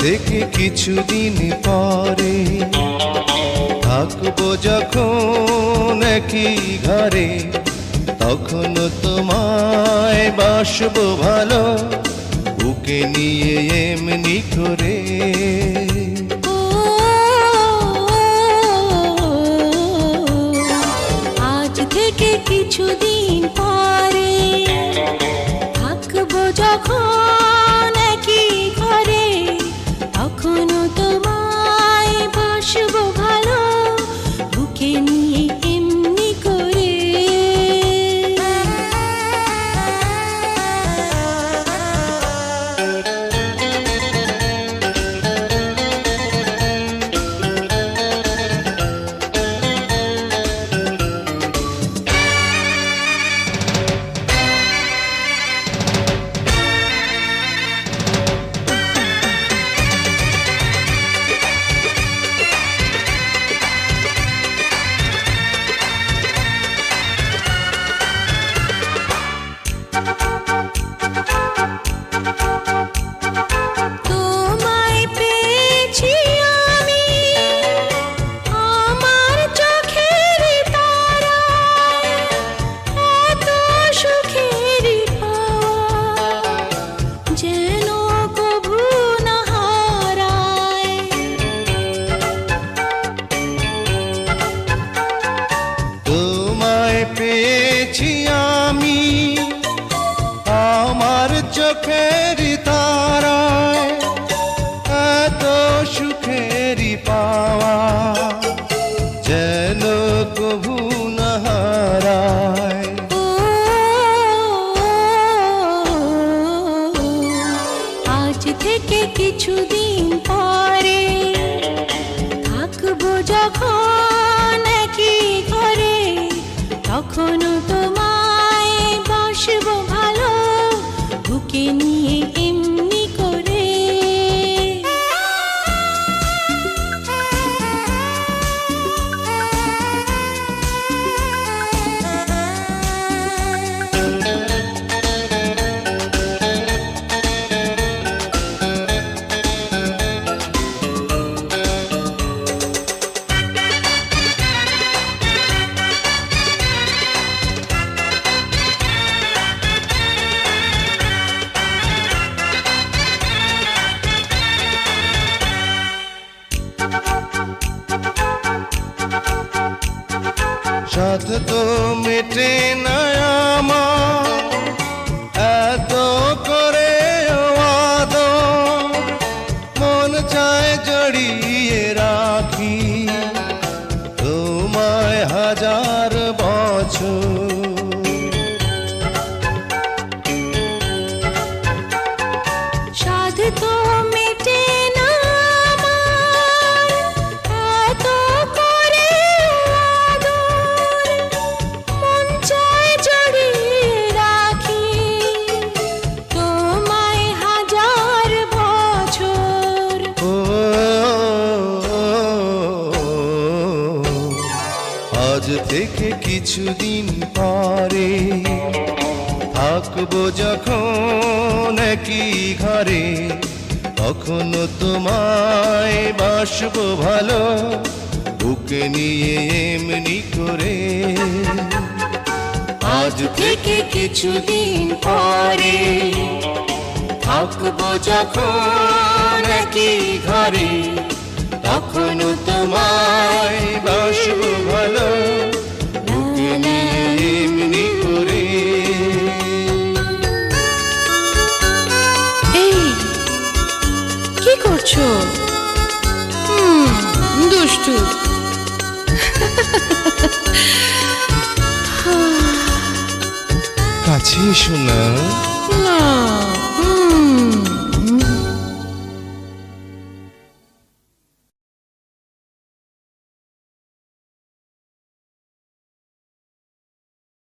থেকে কিছুদিন পরে থাকবো যখন একই ঘরে, তখন তোমায় বাসবো ভালো বুকে নিয়ে এমনি করে। আজ থেকে কিছুদিন পরে থাকবো যখন একই ঘরে, তখনও তোমায় বাসবো ভালো বুকে নিয়ে এমনি করে। পেয়েছি আমি আমার চোখের তারায়, এত সুখের পাওয়া যেন কভু না হারায়। আজ থেকে কিছুদিন পরে থাকবো যখন একই ঘরে, তখনও তোমায় বাসবো ভালো বুকে নিয়ে এমনি করে। সাধ তো মেটে না আমার এত করে আদর, মন চায় জড়িয়ে রাখি তোমায় হাজার বছর। সাধ তো মেটে না আমার এত করে আদর, মন চায় জড়িয়ে রাখি তোমায় হাজার বছর। আজ থেকে কিছুদিন পরে থাকবো যখন একই ঘরে, তখনও তোমায় বাসবো ভালো বুকে নিয়ে এমনি করে। আজ থেকে কিছুদিন পরে থাকবো যখন একই ঘরে, তখনও তোমায় বাসবো ভালো বুকে নিয়ে এমনি করে। এই কি করছো? দুষ্টু। কাছে এসো না। না।